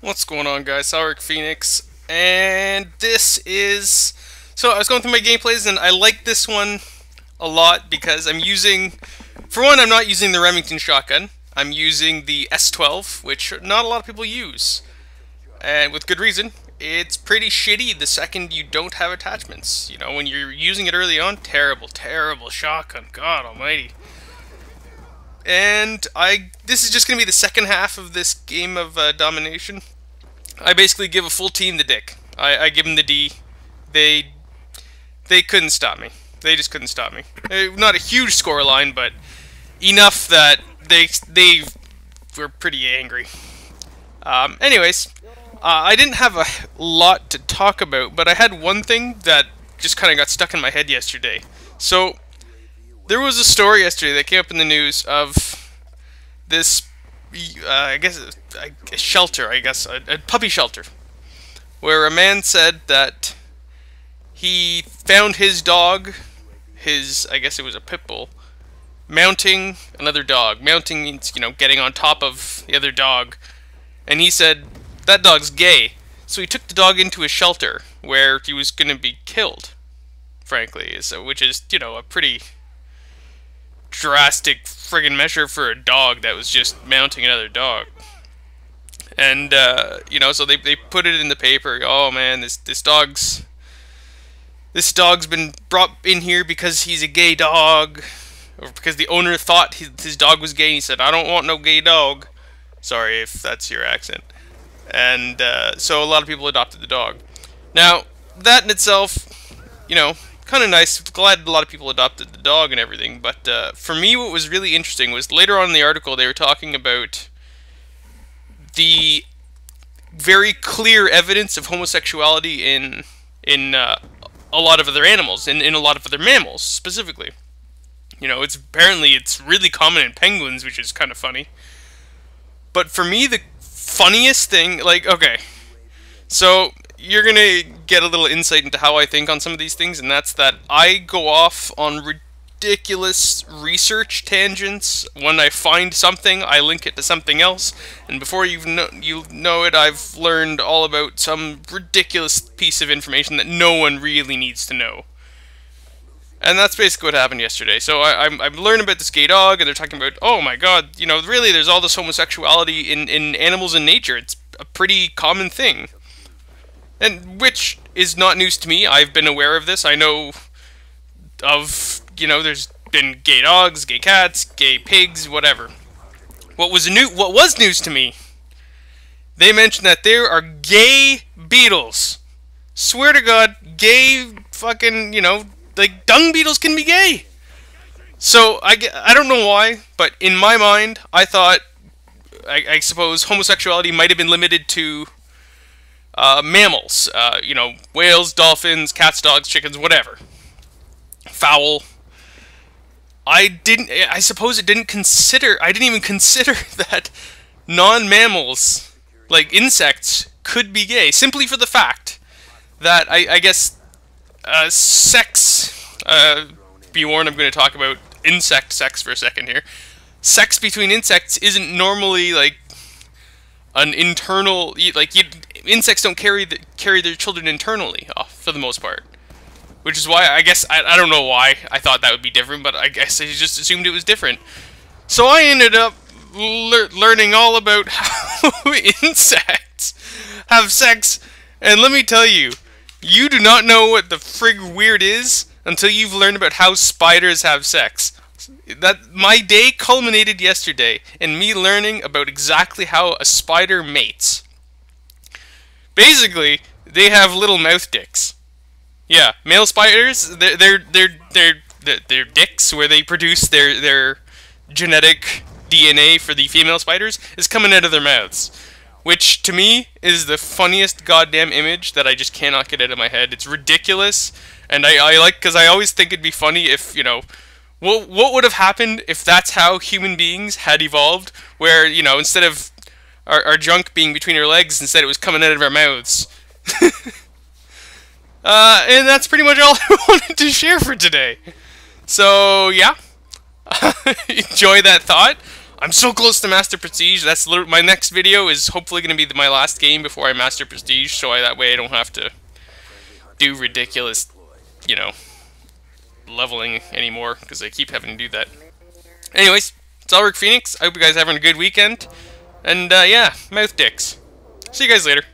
What's going on, guys? Souric Phoenix, and this is... So, I was going through my gameplays, and I like this one a lot because I'm using... For one, I'm not using the Remington shotgun. I'm using the S12, which not a lot of people use. And with good reason. It's pretty shitty the second you don't have attachments. You know, when you're using it early on, terrible, terrible shotgun. God almighty. And this is just going to be the second half of this game of domination. I basically give a full team the dick. I give them the D. They couldn't stop me. They just couldn't stop me. Not a huge score line, but enough that they were pretty angry. Anyways, I didn't have a lot to talk about, but I had one thing that just kind of got stuck in my head yesterday. So there was a story yesterday that came up in the news of this, I guess, a shelter, a puppy shelter, where a man said that he found his dog, I guess it was a pit bull, mounting another dog. Mounting means, you know, getting on top of the other dog. And he said, that dog's gay. So he took the dog into a shelter where he was going to be killed, frankly. So, which is, you know, a pretty drastic friggin' measure for a dog that was just mounting another dog. And, you know, so they put it in the paper. Oh man, this dog's been brought in here because he's a gay dog, or because the owner thought his dog was gay. And he said, I don't want no gay dog. Sorry if that's your accent. And so a lot of people adopted the dog. Now, that in itself, you know, kind of nice. Glad a lot of people adopted the dog and everything. But for me, what was really interesting was later on in the article they were talking about the very clear evidence of homosexuality in a lot of other animals, in a lot of other mammals specifically. You know, it's really common in penguins, which is kind of funny. But for me, the funniest thing, like, okay, so you're gonna get a little insight into how I think on some of these things, and that's that I go off on ridiculous research tangents. When I find something, I link it to something else, and before you know it, I've learned all about some ridiculous piece of information that no one really needs to know. And that's basically what happened yesterday. So I'm learning about this gay dog, and they're talking about, oh my god, you know, really, there's all this homosexuality in animals in nature. It's a pretty common thing. And which is not news to me. I've been aware of this. I know of, you know, there's been gay dogs, gay cats, gay pigs, whatever. What was news to me, they mentioned that there are gay beetles. Swear to God, gay fucking, you know, like, dung beetles can be gay. So, I don't know why, but in my mind, I thought, I suppose homosexuality might have been limited to mammals. You know, whales, dolphins, cats, dogs, chickens, whatever. Fowl. I suppose I didn't even consider that non-mammals, like insects, could be gay, simply for the fact that, I guess, sex, be warned, I'm going to talk about insect sex for a second here. Sex between insects isn't normally, like, an internal, like, insects don't carry their children internally, for the most part. Which is why, I guess, I don't know why I thought that would be different, but I guess I just assumed it was different. So I ended up learning all about how insects have sex, and let me tell you, you do not know what the frig weird is until you've learned about how spiders have sex. That my day culminated yesterday in me learning about exactly how a spider mates. Basically, they have little mouth dicks. Yeah, male spiders, their dicks, where they produce their genetic DNA for the female spiders, is coming out of their mouths. Which, to me, is the funniest goddamn image that I just cannot get out of my head. It's ridiculous, and I like, because I always think it'd be funny if, you know, what would have happened if that's how human beings had evolved, where, you know, instead of our junk being between our legs, instead it was coming out of our mouths. And that's pretty much all I wanted to share for today. So, yeah. Enjoy that thought. I'm so close to Master Prestige. That's literally, my next video is hopefully going to be my last game before I Master Prestige, so that way I don't have to do ridiculous, you know, leveling anymore, because I keep having to do that. Anyways, it's Ulrich Phoenix. I hope you guys are having a good weekend. And, yeah, mouth dicks. See you guys later.